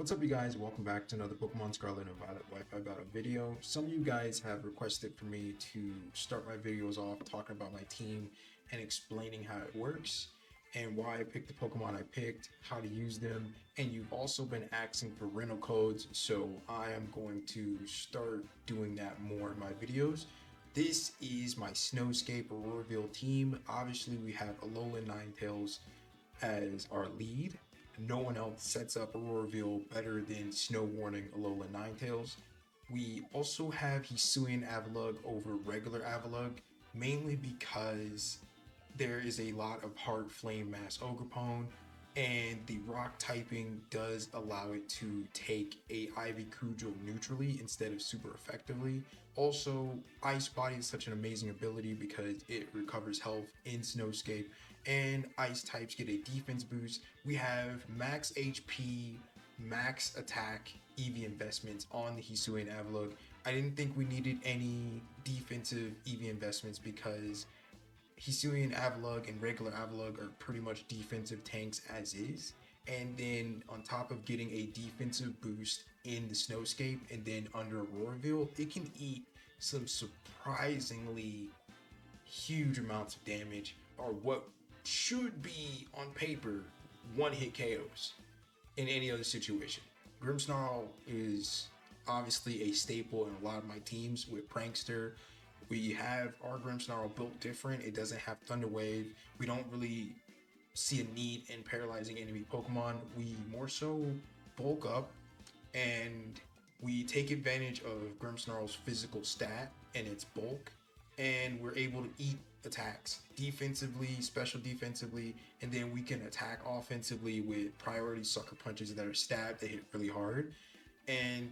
What's up, you guys? Welcome back to another Pokemon Scarlet and Violet Wi-Fi battle video. Some of you guys have requested for me to start my videos off talking about my team and explaining how it works and why I picked the Pokemon I picked, how to use them, and you've also been asking for rental codes, so I am going to start doing that more in my videos. This is my Snowscape Auroraville team. Obviously, we have Alolan Ninetales as our lead. No one else sets up Auroraville better than Snow Warning Alolan Ninetales. We also have Hisuian Avalugg over regular Avalugg, mainly because there is a lot of hard flame mass Ogerpon, and the rock typing does allow it to take a Ivy Cudgel neutrally instead of super effectively. Also, Ice Body is such an amazing ability because it recovers health in Snowscape, and ice types get a defense boost. We have max HP, max attack EV investments on the Hisuian Avalugg. I didn't think we needed any defensive EV investments because Hisuian Avalugg and regular Avalugg are pretty much defensive tanks as is. And then on top of getting a defensive boost in the Snowscape and then under Auroraville, it can eat some surprisingly huge amounts of damage, or what should be on paper one-hit KOs in any other situation. Grimmsnarl is obviously a staple in a lot of my teams with Prankster. We have our Grimmsnarl built different. It doesn't have Thunder Wave. We don't really see a need in paralyzing enemy Pokemon. We more so bulk up and we take advantage of Grimmsnarl's physical stat and its bulk, and we're able to eat attacks defensively, special defensively, and then we can attack offensively with priority sucker punches that are stabbed that hit really hard, and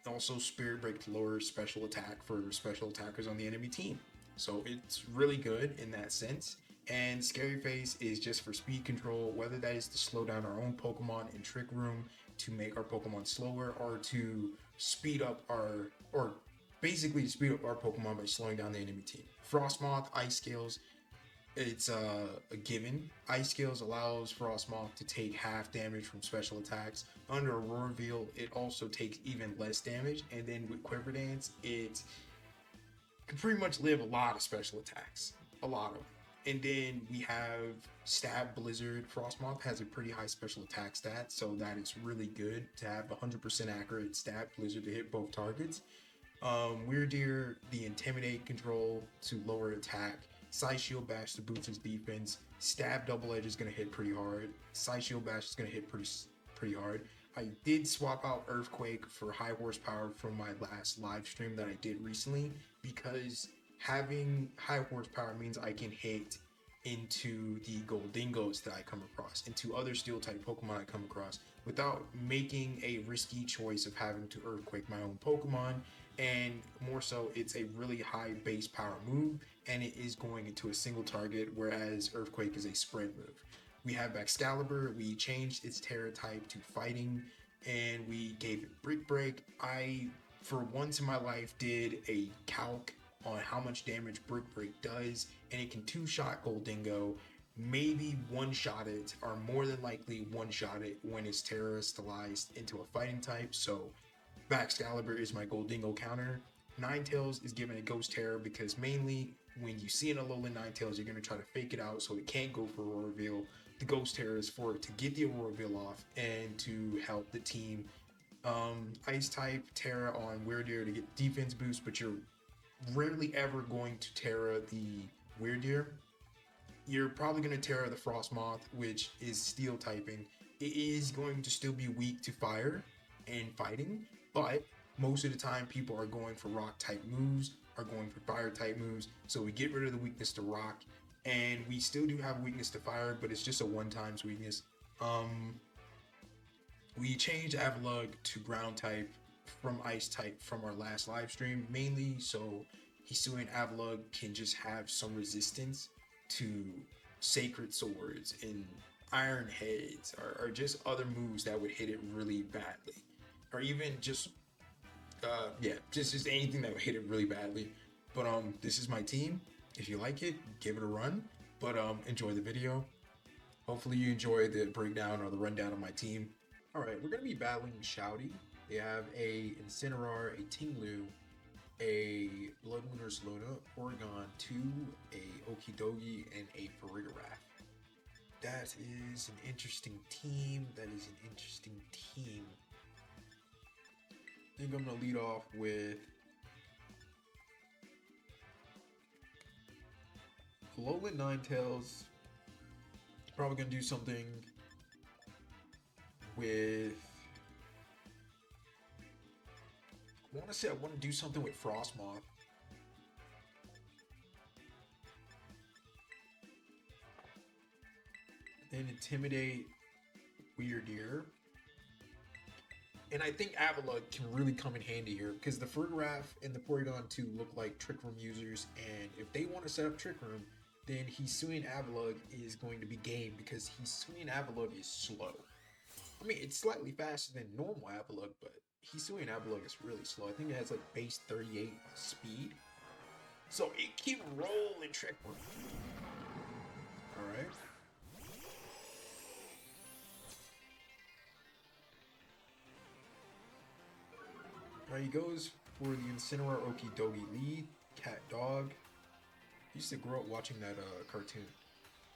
also Spirit Break to lower special attack for special attackers on the enemy team. So it's really good in that sense. And Scary Face is just for speed control, whether that is to slow down our own Pokemon in Trick Room to make our Pokemon slower, or to speed up our, or basically speed up our Pokemon by slowing down the enemy team. Frostmoth, Ice Scales, it's a given. Ice Scales allows Frostmoth to take half damage from special attacks. Under Auroraville, it also takes even less damage. And then with Quiver Dance, it can pretty much live a lot of special attacks. A lot of them. And then we have Stab Blizzard. Frostmoth has a pretty high special attack stat, so that is really good to have 100% accurate Stab Blizzard to hit both targets. Weirdeer, the Intimidate control to lower attack. Psy Shield Bash to boost his defense. Stab Double Edge is going to hit pretty hard. Psy Shield Bash is going to hit pretty hard. I did swap out Earthquake for high horsepower from my last live stream that I did recently, because having high horsepower means I can hit into the Goldingos that I come across, into other steel type Pokemon I come across, without making a risky choice of having to Earthquake my own Pokemon. And more so, it's a really high base power move, and it is going into a single target, whereas Earthquake is a spread move. We have Baxcalibur. We changed its Tera type to fighting, and we gave it Brick Break. I, for once in my life, did a calc on how much damage Brick Break does, and it can two-shot Goldingo, maybe one-shot it, or more than likely one-shot it when it's Tera stylized into a fighting type. So Baxcalibur is my Goldingo counter. Ninetales is given a Ghost Terror because mainly when you see an Alolan Ninetales, you're going to try to fake it out so it can't go for Auroraville. The Ghost Terror is for it to get the Auroraville off and to help the team. Ice type Tera on Weirdeer to get defense boost, but you're rarely ever going to Tera the Weirdeer. You're probably going to Tera the Frostmoth, which is steel typing. It is going to still be weak to fire and fighting, but most of the time people are going for rock type moves, are going for fire type moves, so we get rid of the weakness to rock, and we still do have weakness to fire, but it's just a one-time weakness. We changed Avalugg to ground type from ice type from our last live stream, mainly so Hisuian Avalugg can just have some resistance to Sacred Swords and Iron Heads, or just other moves that would hit it really badly, or even just just anything that would hit it really badly. But this is my team. If you like it, give it a run, but enjoy the video. Hopefully you enjoy the breakdown or the rundown of my team. Alright, we're gonna be battling Shouty. They have a Incineroar, a Tinglu, a Blood Lunar Luna, Porygon 2, a Okidogi, and a Farigiraf. That is an interesting team. That is an interesting team. I think I'm gonna lead off with Alolan Ninetales. Probably gonna do something with. I want to say I want to do something with Frostmoth. Then Intimidate Weirdeer. And I think Avalugg can really come in handy here because the Farigiraf and the Porygon 2 look like Trick Room users, and if they want to set up Trick Room, then Hisuian Avalugg is going to be game because Hisuian Avalugg is slow. I mean, it's slightly faster than normal Avalugg, but Hisuian Avalugg is really slow. I think it has like base 38 speed. So it can roll in Trick Room. Alright. Alright, he goes for the Incineroar Okidogi lead. Cat Dog. I used to grow up watching that cartoon.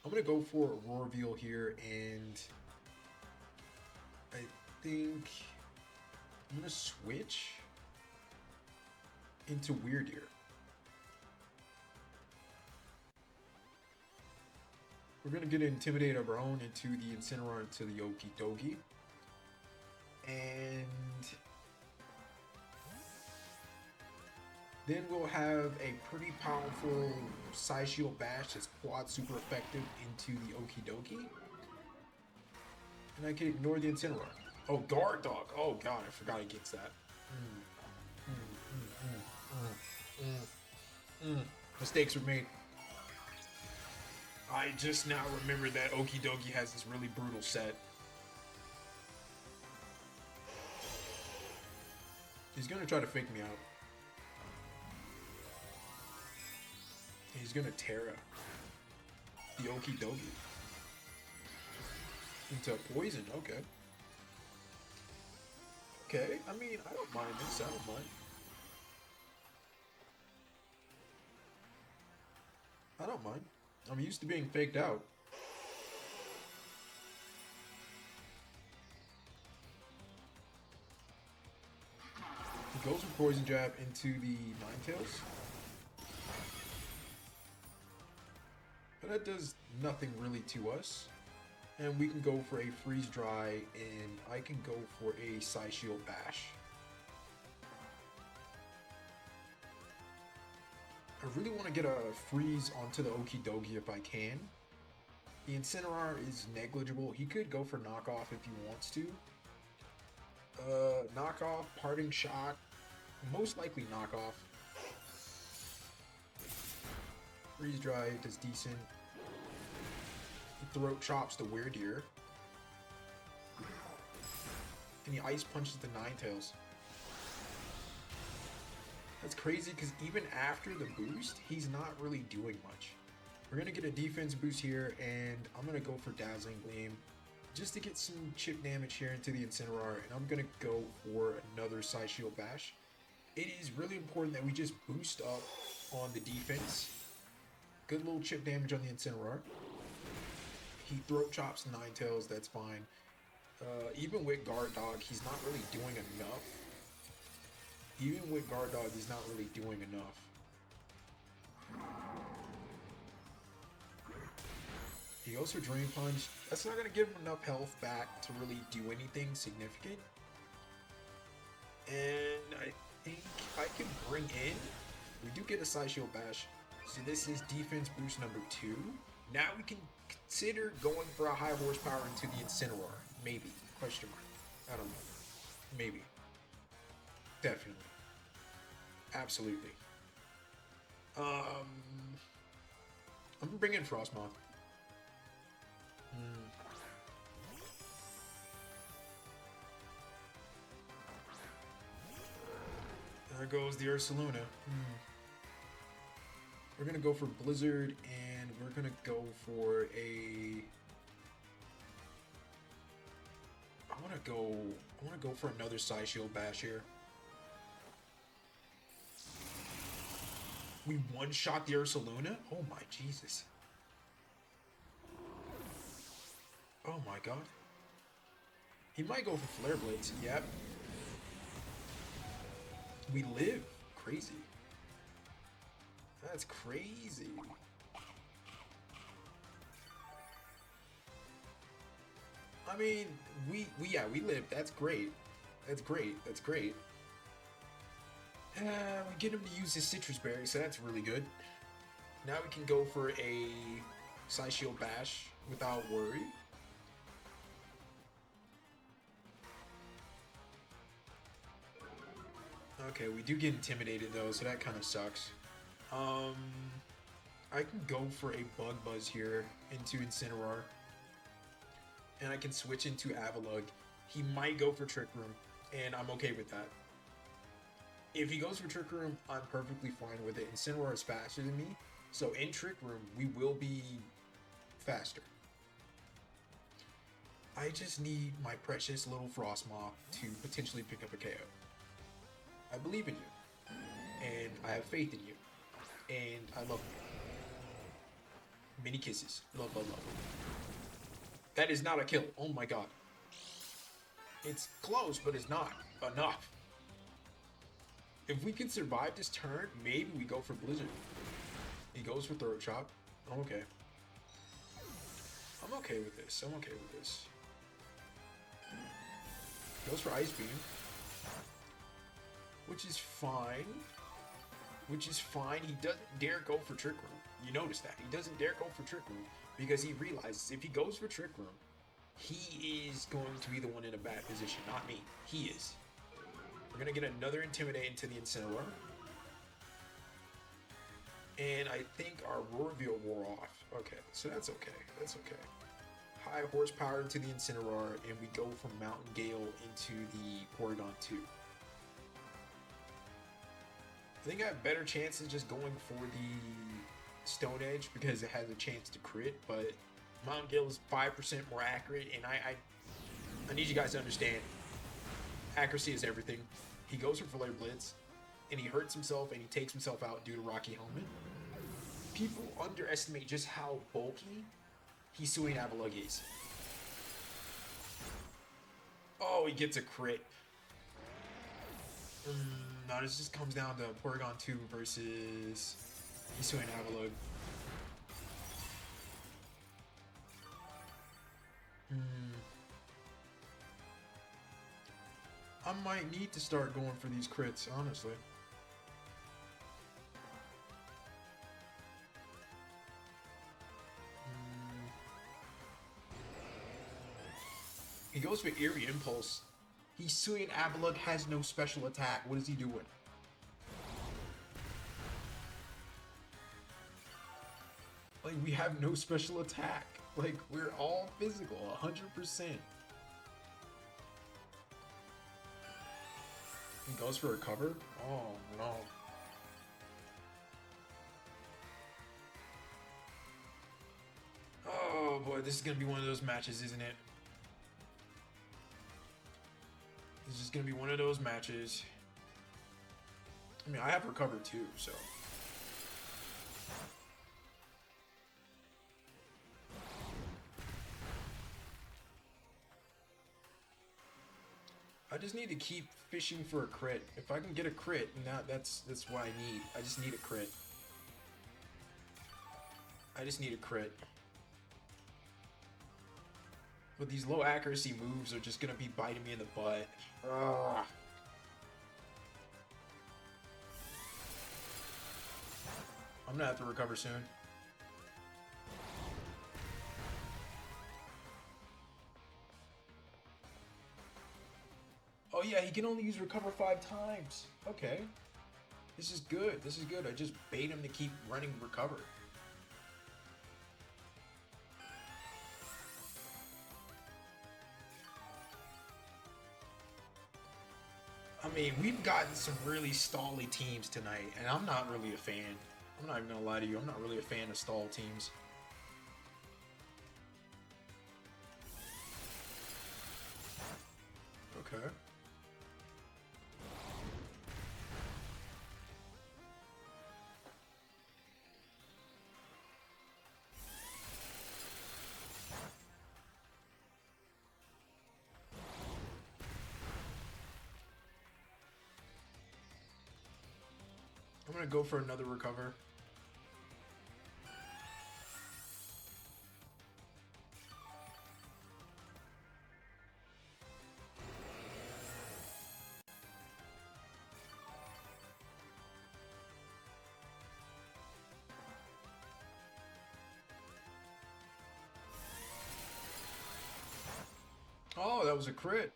I'm going to go for Aurora Veal here, and I think I'm going to switch into Weirdeer. We're going to get an Intimidate of our own into the Incineroar into the Okidogi. And then we'll have a pretty powerful Side Shield Bash that's quad super effective into the Okidogi. And I can ignore the Incineroar. Oh, Guard Dog. Oh god, I forgot he gets that. Mistakes were made. I just now remembered that Okidogi has this really brutal set. He's gonna try to fake me out. He's gonna Tera the Okidogi into poison. Okay. Okay, I mean, I don't mind this. I don't mind. I don't mind. I'm used to being faked out. He goes for Poison Jab into the Ninetales. But that does nothing really to us. And we can go for a Freeze Dry, and I can go for a Side Shield Bash. I really want to get a Freeze onto the Okidogi if I can. The Incineroar is negligible. He could go for Knockoff if he wants to. Knockoff, Parting Shot, most likely Knockoff. Freeze Dry does decent. He Throat Chops the Weirdeer. And he Ice Punches the Ninetales. That's crazy because even after the boost, he's not really doing much. We're going to get a defense boost here, and I'm going to go for Dazzling Gleam just to get some chip damage here into the Incineroar, and I'm going to go for another Side Shield Bash. It is really important that we just boost up on the defense. Good little chip damage on the Incineroar. He Throat Chops Ninetales, that's fine. Even with Guard Dog, he's not really doing enough. Even with Guard Dog, he's not really doing enough. He goes for Drain Punch. That's not going to give him enough health back to really do anything significant. And I think I can bring in... We do get a Side Shield Bash. So this is defense boost number 2. Now we can consider going for a high horsepower into the Incineroar. Maybe. Question mark. I don't know. Maybe. Definitely. Absolutely. I'm gonna bring in Frostmoth. There goes the Ursaluna. We're gonna go for Blizzard, and we're gonna go for a... I wanna go. I want to go for another side shield bash here. We one-shot the Ursaluna? Oh my Jesus. Oh my god. He might go for Flare Blades. Yep. We live. Crazy. That's crazy. I mean, we live. That's great. That's great. That's great. We get him to use his citrus berry, so that's really good. Now we can go for a Side Shield Bash without worry. Okay, we do get intimidated though, so that kind of sucks. I can go for a Bug Buzz here into Incineroar. And I can switch into Avalugg. He might go for Trick Room, and I'm okay with that. If he goes for Trick Room, I'm perfectly fine with it. Incineroar is faster than me, so in Trick Room, we will be faster. I just need my precious little Frostmoth to potentially pick up a KO. I believe in you, and I have faith in you, and I love you. Many kisses. Love, love, love. That is not a kill. Oh my god. It's close, but it's not enough. If we can survive this turn, maybe we go for Blizzard. He goes for Throat Chop. I'm okay. I'm okay with this. I'm okay with this. Goes for Ice Beam. Which is fine. Which is fine. He doesn't dare go for Trick Room. You notice that. He doesn't dare go for Trick Room because he realizes if he goes for Trick Room, he is going to be the one in a bad position, not me. He is. We're going to get another Intimidate into the Incineroar. And I think our Roar Reveal wore off. Okay, so that's okay. That's okay. High horsepower into the Incineroar, and we go from Mountain Gale into the Porygon 2. I think I have better chances just going for the Stone Edge because it has a chance to crit, but Mountain Gale is 5% more accurate, and I need you guys to understand, accuracy is everything. He goes for Flare Blitz, and he hurts himself, and he takes himself out due to Rocky Helmet. People underestimate just how bulky Hisuian Avalugg is. Oh, he gets a crit. No, this just comes down to Porygon 2 versus Hisuian Avalugg. I might need to start going for these crits, honestly. He goes for Eerie Impulse. Hisuian Avalugg has no special attack. What is he doing? Like, we have no special attack. Like, we're all physical, 100%. He goes for a cover? Oh, no. Oh, boy, this is going to be one of those matches, isn't it? This is going to be one of those matches. I mean, I have recovered too, so. I just need to keep fishing for a crit. If I can get a crit, that's what I need. I just need a crit. I just need a crit. But these low accuracy moves are just going to be biting me in the butt. Ugh. I'm going to have to recover soon. Oh yeah, he can only use recover 5 times. Okay. This is good. This is good. I just bait him to keep running recover. I mean, we've gotten some really stally teams tonight, and I'm not really a fan. I'm not even gonna lie to you, I'm not really a fan of stall teams. gonna go for another recover. Oh, that was a crit.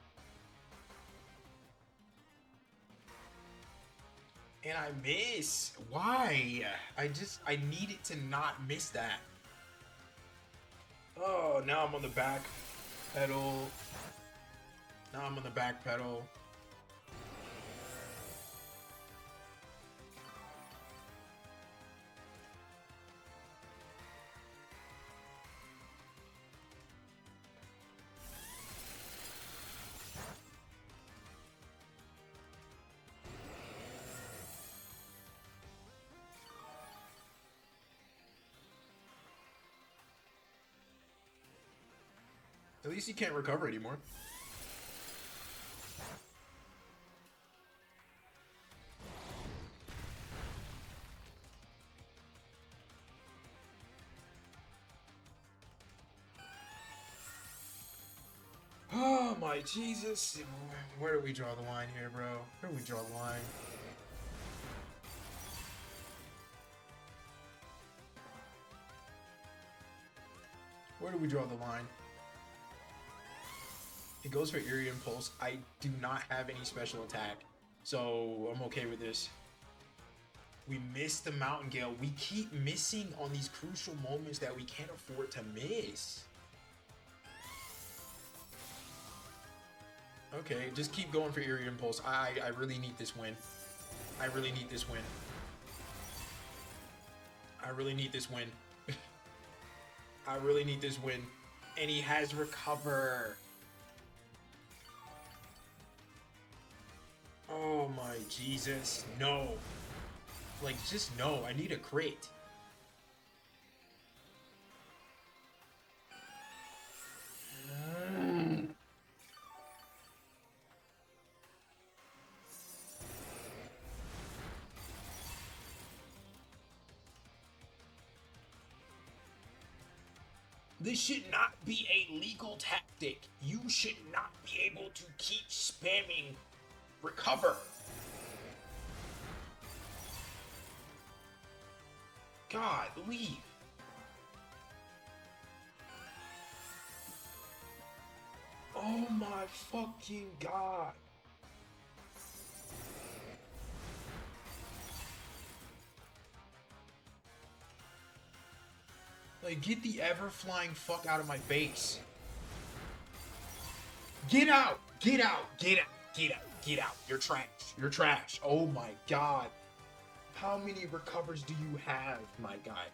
And I miss. Why? I needed to not miss that. Oh, now I'm on the back pedal. Now I'm on the back pedal. At least he can't recover anymore. Oh my Jesus. Where do we draw the line here, bro? Where do we draw the line? Where do we draw the line? It goes for Eerie Impulse. I do not have any special attack, so I'm okay with this. We missed the Mountain Gale. We keep missing on these crucial moments that we can't afford to miss. Okay, just keep going for Eerie Impulse. I really need this win. I really need this win. I really need this win. I really need this win. And he has Recover. Oh my Jesus. No. Like, just no. I need a crit. This should not be a legal tactic. You should not be able to keep spamming Recover. God, leave. Oh my fucking God. Like, get the ever-flying fuck out of my face. Get out! Get out! Get out! Get out! Get out! You're trash. You're trash. Oh my God. How many recovers do you have, my guy?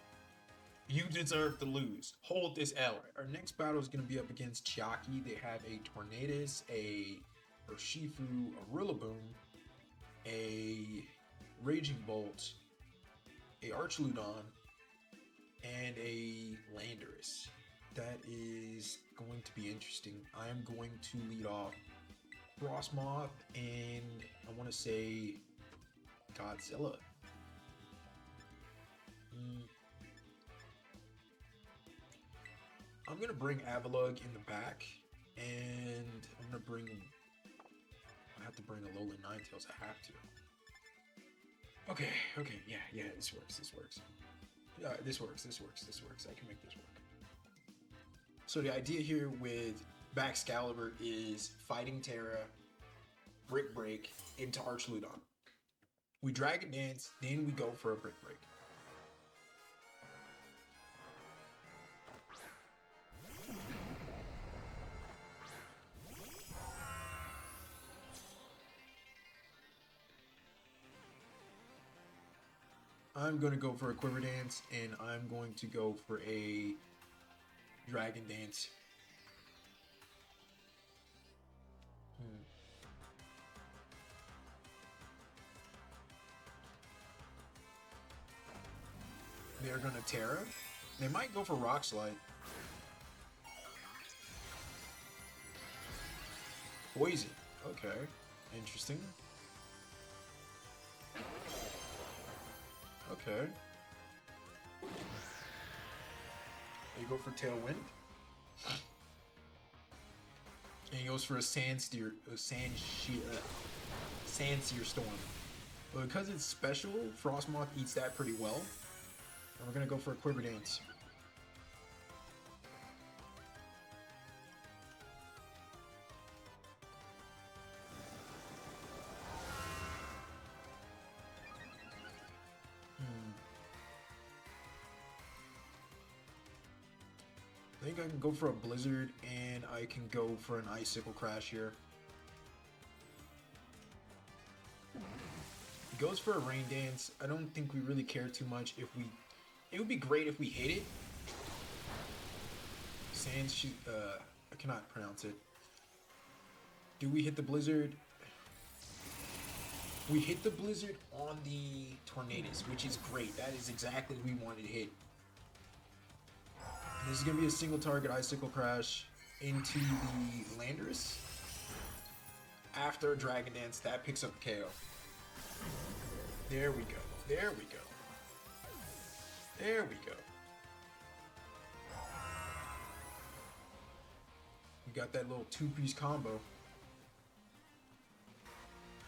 You deserve to lose. Hold this L. Our next battle is going to be up against Chiaki. They have a Tornadus, a Urshifu, a Rillaboom, a Raging Bolt, a Archludon, and a Landorus. That is going to be interesting. I am going to lead off Frostmoth and I want to say Godzilla. I'm going to bring Avalugg in the back and I'm going to bring... I have to bring a Alolan Ninetales. I have to. Okay, yeah, this works. Yeah, this works. I can make this work. So the idea here with Baxcalibur is fighting Tera, Brick Break into Archludon. We Dragon Dance, then we go for a Brick Break. I'm going to go for a Quiver Dance, and I'm going to go for a Dragon Dance. They're going to Tera. They might go for Rock Slide. Poison. Okay. Interesting. Okay. You go for Tailwind. And he goes for a Sandsear Storm. But because it's special, Frostmoth eats that pretty well. And we're gonna go for a Quiver Dance. I think I can go for a Blizzard, and I can go for an Icicle Crash here. He goes for a Rain Dance. I don't think we really care too much if we... It would be great if we hit it. I cannot pronounce it. Do we hit the Blizzard? We hit the Blizzard on the Tornadus, which is great. That is exactly what we wanted to hit. This is going to be a single target Icicle Crash into the Landorus. After a Dragon Dance, that picks up KO. There we go. There we go. There we go. We got that little two-piece combo.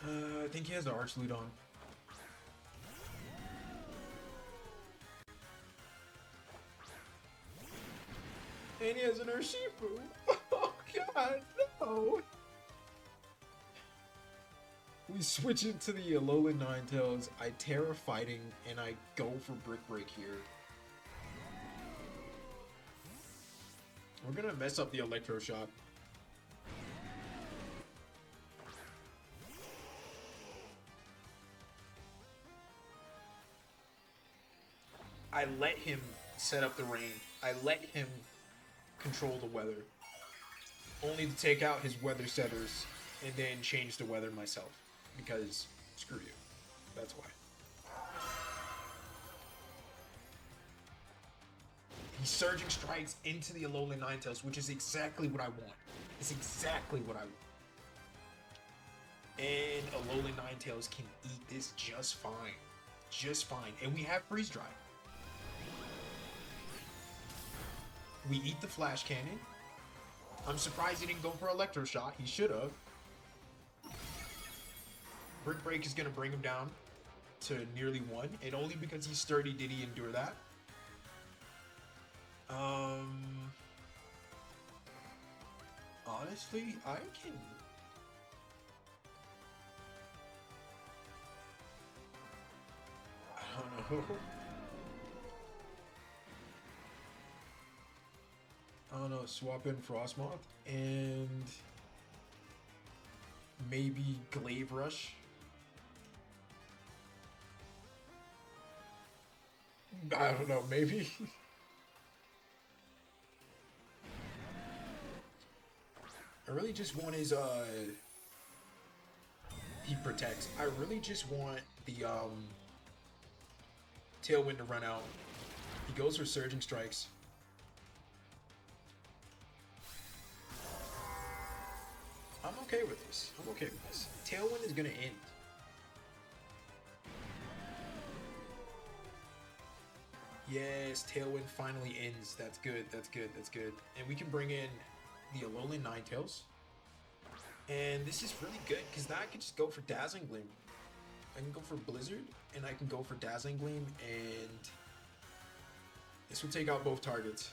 I think he has the Archloot on. And he has an Urshifu. Oh god, no! We switch into the Alolan Ninetales. I Tera fighting, and I go for Brick Break here. We're gonna mess up the Electro Shock. I let him set up the rain. I let him control the weather. Only to take out his weather setters and then change the weather myself. Because, screw you. That's why. He Surging Strikes into the Alolan Ninetales, which is exactly what I want. It's exactly what I want. And Alolan Ninetales can eat this just fine. Just fine. And we have Freeze Dry. We eat the Flash Cannon. I'm surprised he didn't go for Electroshock. He should have. Brick Break is going to bring him down to nearly 1. And only because he's sturdy did he endure that. Honestly, I can... I don't know. I don't know, swap in Frostmoth and maybe Glaive Rush. I don't know, maybe. I really just want his he protects. I really just want the Tailwind to run out. He goes for Surging Strikes. I'm okay with this. I'm okay with this. Tailwind is gonna end. Yes, Tailwind finally ends. That's good. That's good. That's good. And we can bring in the Alolan Ninetales. And this is really good because now I can just go for Dazzling Gleam. I can go for Blizzard and I can go for Dazzling Gleam, and this will take out both targets.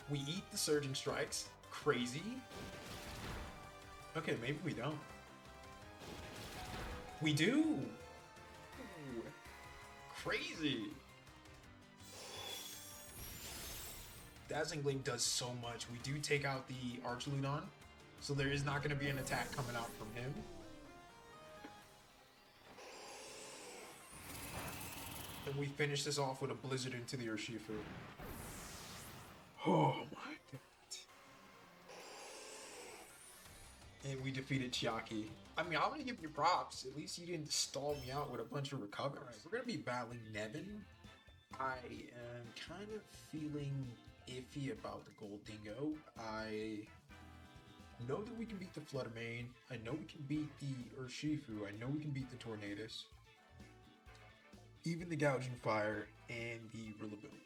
We eat the Surging Strikes. Crazy. Okay, maybe we don't. We do! Ooh. Crazy! Dazzling Gleam does so much. We do take out the Archloot, so there is not going to be an attack coming out from him. And we finish this off with a Blizzard into the Urshifu. Oh my god. And we defeated Chiaki. I mean, I want to give you props. At least you didn't stall me out with a bunch of recovers. Right, we're going to be battling Nevin. I am kind of feeling iffy about the Gold Dingo. I know that we can beat the Fluttermane. I know we can beat the Urshifu. I know we can beat the Tornadus. Even the Gouging Fire and the Rillaboom.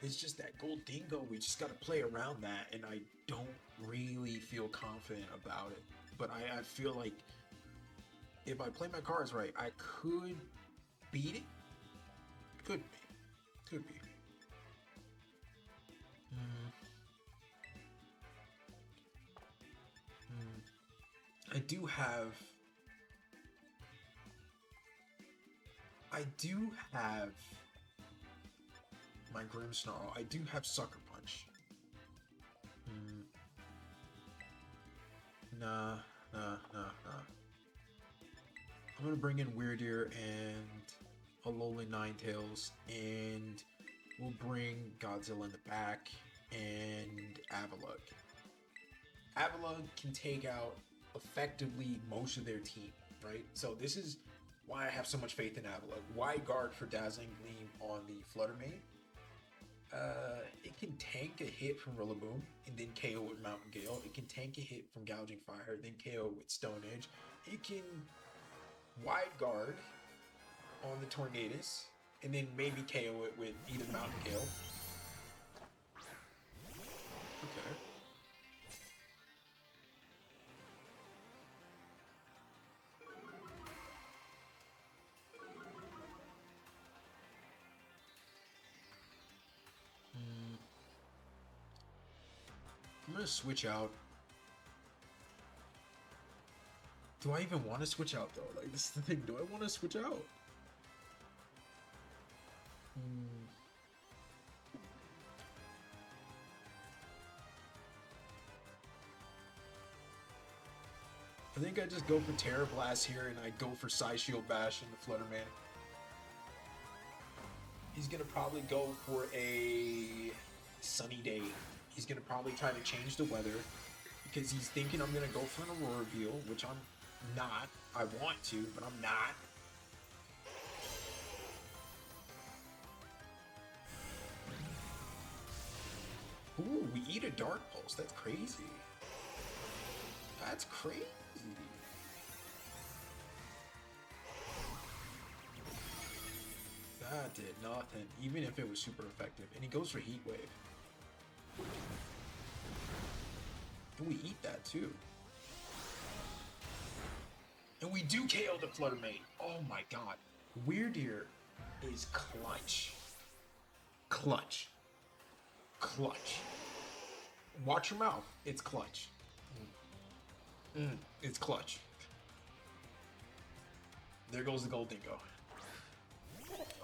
It's just that Gold Dingo, we just got to play around that, and I don't really feel confident about it. But I feel like if I play my cards right, I could beat it. Could be. Could be. I do have my Grimmsnarl. I do have Sucker Punch. Nah. I'm gonna bring in Weirdeer and Alolan Ninetales, and we'll bring Godzilla in the back and Avalugg. Avalugg can take out effectively most of their team, right? So this is why I have so much faith in Avalugg. Wide guard for Dazzling Gleam on the Fluttermane. It can tank a hit from Rillaboom and then KO with Mountain Gale. It can tank a hit from Gouging Fire, then KO with Stone Edge. It can wide guard on the Tornadus and then maybe KO it with either Mountain Gale. Okay. I'm gonna switch out. Do I even want to switch out though? Like, this is the thing. Do I want to switch out? I think I just go for Terra Blast here, and I go for Psy Shield Bash in the Fluttermane. He's gonna probably go for a sunny day. He's gonna probably try to change the weather because he's thinking I'm gonna go for an Aurora Veil, which I'm not. I want to, but I'm not. Ooh, we eat a Dark Pulse. That's crazy. That's crazy. That did nothing, even if it was super effective. And he goes for Heat Wave. And we eat that too. And we do KO the Fluttermane. Oh my god. Weirdeer is clutch. Clutch. Clutch. Watch your mouth. It's clutch. It's clutch. There goes the Gold Dingo.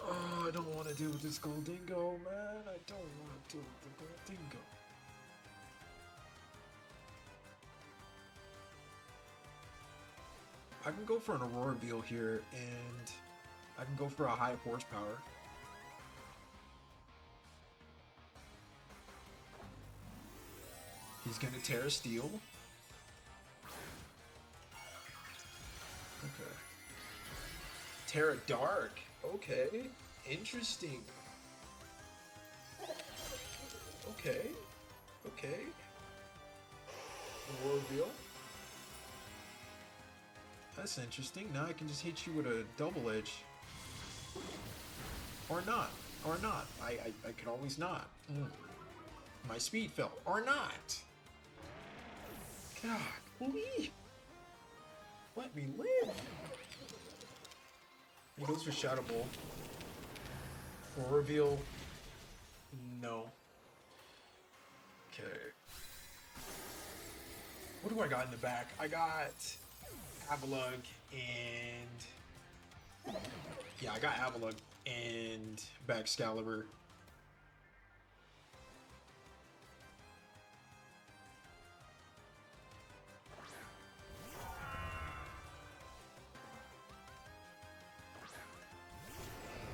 Oh, I don't want to deal with this Gold Dingo, man. I don't want to deal with the Gold Dingo. I can go for an Aurora Veil here, and I can go for a high horsepower. He's gonna Tera Steel. Okay. Tera Dark. Okay. Interesting. Okay. Okay. Aurora Veil. That's interesting. Now I can just hit you with a double edge. Or not. Or not. I can always not. My speed fell. Or not. God, please. Let me live. He goes for Shadow Ball. For reveal. No. Okay. What do I got in the back? I got Avalugg and... Yeah, I got Avalugg and Baxcalibur.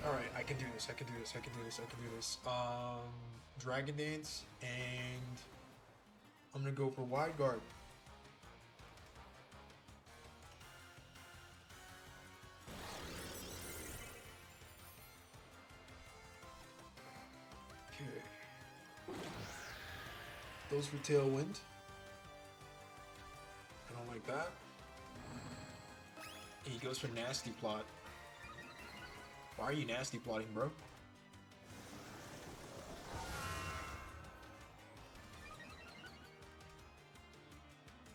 Alright, I can do this, I can do this, I can do this, I can do this. Dragon Dance, and I'm gonna go for Wide Guard. Okay. Those for Tailwind. like that. And he goes for nasty plot. Why are you nasty plotting, bro?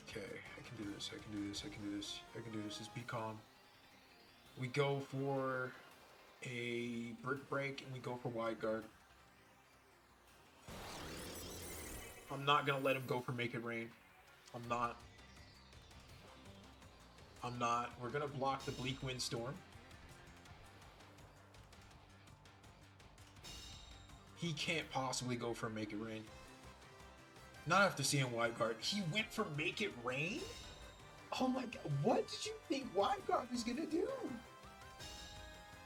Okay, I can do this, I can do this, I can do this, I can do this. Just be calm. We go for a brick break and we go for wide guard. I'm not gonna let him go for make it rain. I'm not. We're gonna block the bleak windstorm. He can't possibly go for make it rain. Not after seeing wide guard. He went for make it rain? Oh my god, what did you think wide guard was gonna do?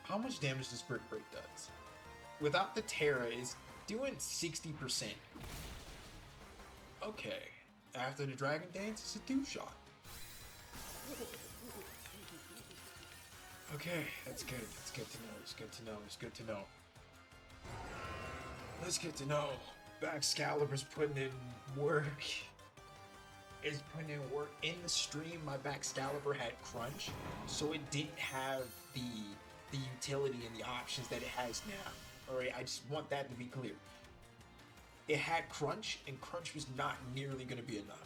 How much damage does brick break does? Without the Tera is doing 60%. Okay. After the dragon dance, it's a 2-shot. Okay, that's good. That's good to know. It's good to know. It's good to know. Let's get to know. Baxcalibur's putting in work. Is putting in work. In the stream, my Baxcalibur had crunch, so it didn't have the utility and the options that it has now. Alright, I just want that to be clear. It had crunch, and crunch was not nearly going to be enough.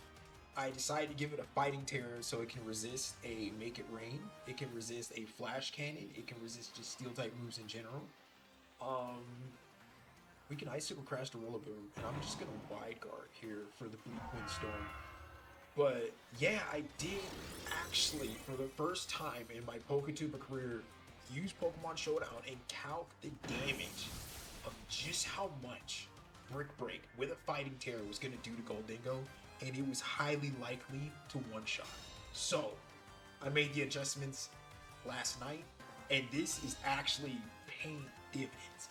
I decided to give it a fighting terror so it can resist a make it rain. It can resist a flash cannon. It can resist just steel type moves in general. We can icicle crash the roller boom, and I'm just gonna wide guard here for the bleak windstorm. But yeah, I did actually, for the first time in my Poketuber career, use Pokemon Showdown and calc the damage of just how much Brick Break with a fighting terror was gonna do to Goldingo, and it was highly likely to one-shot. So I made the adjustments last night, and this is actually paying dividends.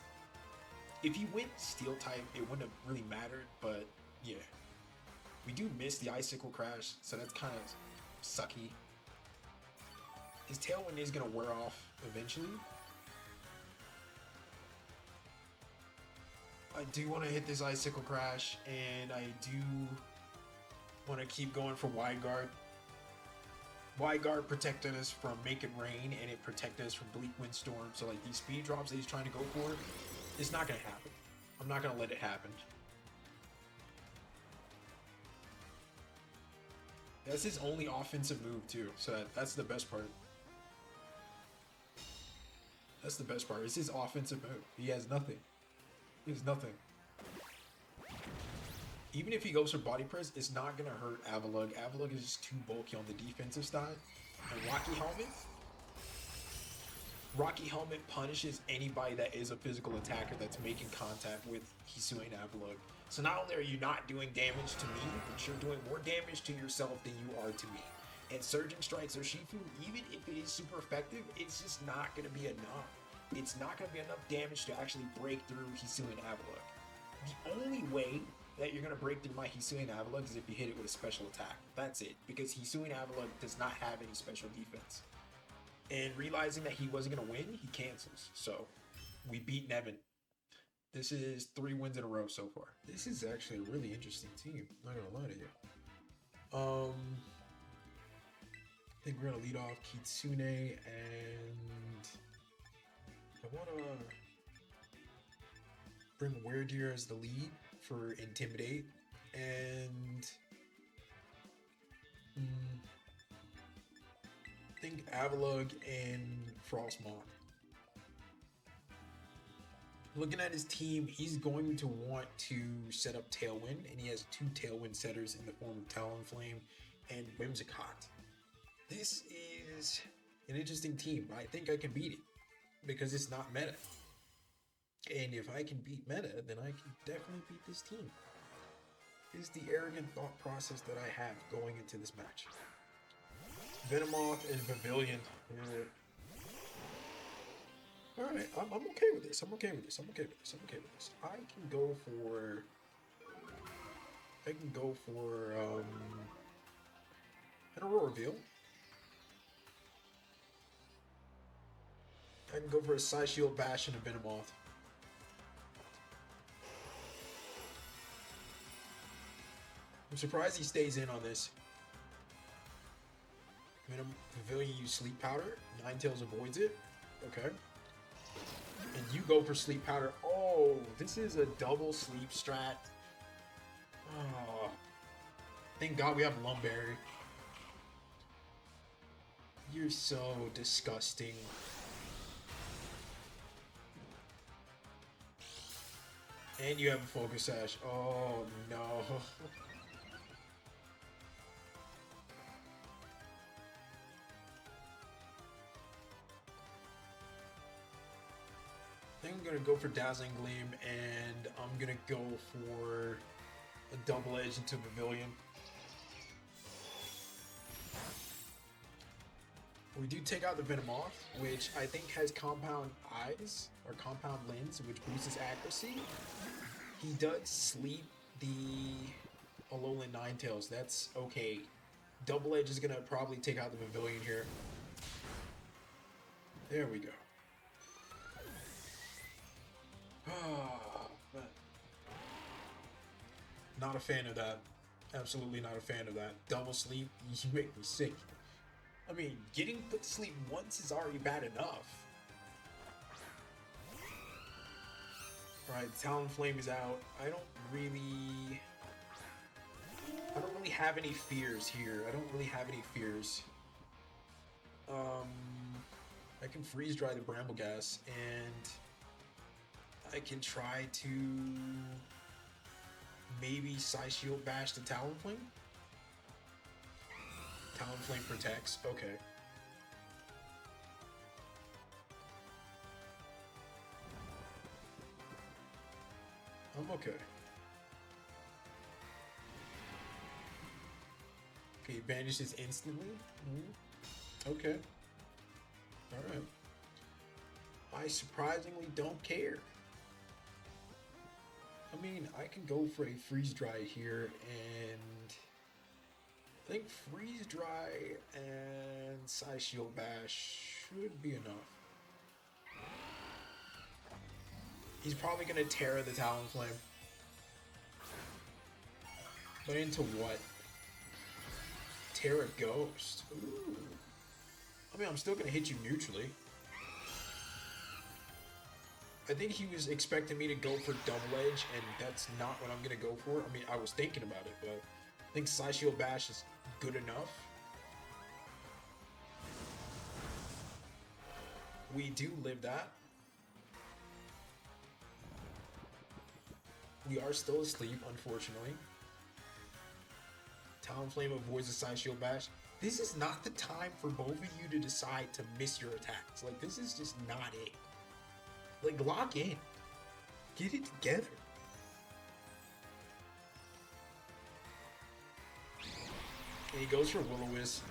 If he went steel type, it wouldn't have really mattered, but yeah. We do miss the icicle crash, so that's kind of sucky. His tailwind is gonna wear off eventually. I do want to hit this icicle crash, and I do want to keep going for wide guard. Wide guard protected us from make it rain, and it protected us from bleak windstorm. So like these speed drops that he's trying to go for, it's not gonna happen. I'm not gonna let it happen. That's his only offensive move too, so that's the best part. That's the best part. It's his offensive move. He has nothing. He has nothing. Even if he goes for body press, it's not gonna hurt Avalugg. Avalugg is just too bulky on the defensive side. And Rocky Helmet punishes anybody that is a physical attacker that's making contact with Hisuian Avalugg. So not only are you not doing damage to me, but you're doing more damage to yourself than you are to me. And Surging Strikes or Shifu, even if it is super effective, it's just not going to be enough. It's not going to be enough damage to actually break through Hisuian Avalugg. The only way that you're going to break through my Hisuian Avalugg is if you hit it with a special attack. That's it, because Hisuian Avalugg does not have any special defense. And realizing that he wasn't going to win, he cancels. So, we beat Nevin. This is 3 wins in a row so far. This is actually a really interesting team. Not gonna lie to you. I think we're gonna lead off Kitsune, and I wanna bring Weirdeer as the lead for Intimidate, and I think Avalugg and Frostmoth. Looking at his team, he's going to want to set up Tailwind, and he has 2 Tailwind setters in the form of Talonflame and Whimsicott. This is an interesting team. I think I can beat it because it's not meta. And if I can beat meta, then I can definitely beat this team. Is the arrogant thought process that I have going into this match. Venomoth and Pavilion. Alright, I'm okay with this. I'm okay with this. I'm okay with this. I'm okay with this. I can go for an Aurora reveal. I can go for a Side Shield Bash and a Venomoth. I'm surprised he stays in on this. Venom Pavilion use Sleep Powder. Ninetales avoids it. Okay. And you go for Sleep Powder. Oh, this is a double sleep strat. Oh. Thank God we have Lumberry. You're so disgusting. And you have a Focus Sash. Oh no. I think I'm gonna go for Dazzling Gleam, and I'm gonna go for a Double Edge into Pavilion. We do take out the Venomoth, which I think has Compound Eyes, or Compound Lens, which boosts his accuracy. He does sleep the Alolan Ninetales. That's okay. Double Edge is gonna probably take out the Pavilion here. There we go. Not a fan of that. Absolutely not a fan of that. Double sleep, you make me sick. I mean, getting put to sleep once is already bad enough. Alright, Talonflame is out. I don't really have any fears here. I don't really have any fears. I can freeze dry the Brambleghast, and I can try to maybe Psy Shield Bash the Talonflame. Talonflame protects. Okay. I'm okay. Okay, he banishes instantly. Okay. Alright. I surprisingly don't care. I mean, I can go for a freeze dry here, and I think freeze dry and Psy Shield Bash should be enough. He's probably gonna Tera the Talonflame. But into what? Tera Ghost. Ooh. I mean, I'm still gonna hit you neutrally. I think he was expecting me to go for Double Edge, and that's not what I'm gonna go for. I mean, I was thinking about it, but I think Psy Shield Bash is good enough. We do live that. We are still asleep, unfortunately. Talonflame avoids the Psy Shield Bash. This is not the time for both of you to decide to miss your attacks. Like, this is just not it. Like, lock in. Get it together. And he goes for Will-O-Wisp.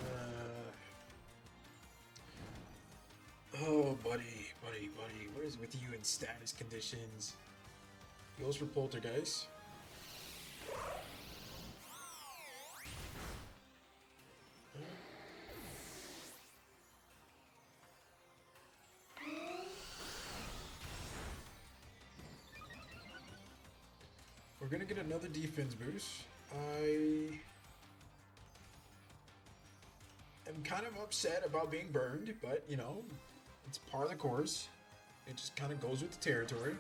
Oh, buddy. What is with you in status conditions? He goes for Poltergeist. We're gonna get another defense boost. I am kind of upset about being burned, but you know, it's part of the course. It just kind of goes with the territory.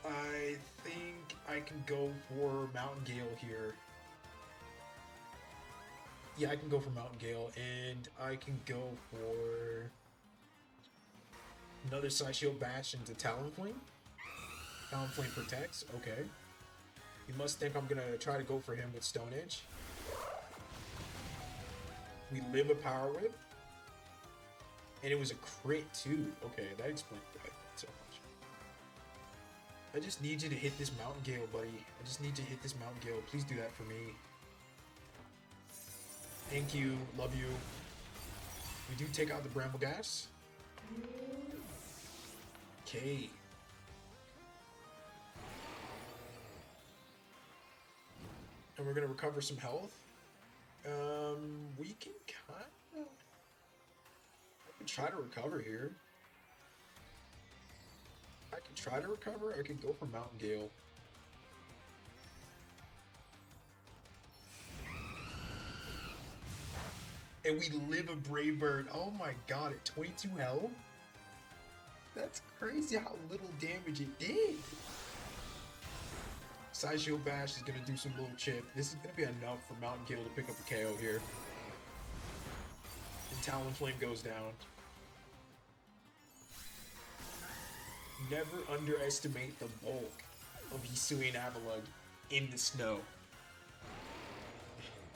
I think I can go for Mountain Gale here. Yeah, I can go for Mountain Gale, and I can go for another Psy Shield Bash into Talonflame. Talonflame protects, okay. You must think I'm gonna try to go for him with Stone Edge. We live a Power Whip. And it was a crit too. Okay, that explains that so much. I just need you to hit this Mountain Gale, buddy. I just need you to hit this Mountain Gale. Please do that for me. Thank you. Love you. We do take out the Brambleghast. Okay. And we're gonna recover some health. We can kind of... I can try to recover here. I can try to recover. I can go for Mountain Gale. And we live a Brave Bird. Oh my god, at 22 health? That's crazy how little damage it did. Side Shield Bash is going to do some little chip. This is going to be enough for Mountain Kittle to pick up a KO here. And Talonflame goes down. Never underestimate the bulk of Hisuian Avalugg in the snow.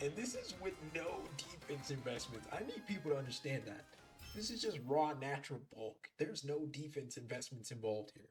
And this is with no defense investments. I need people to understand that. This is just raw natural bulk. There's no defense investments involved here.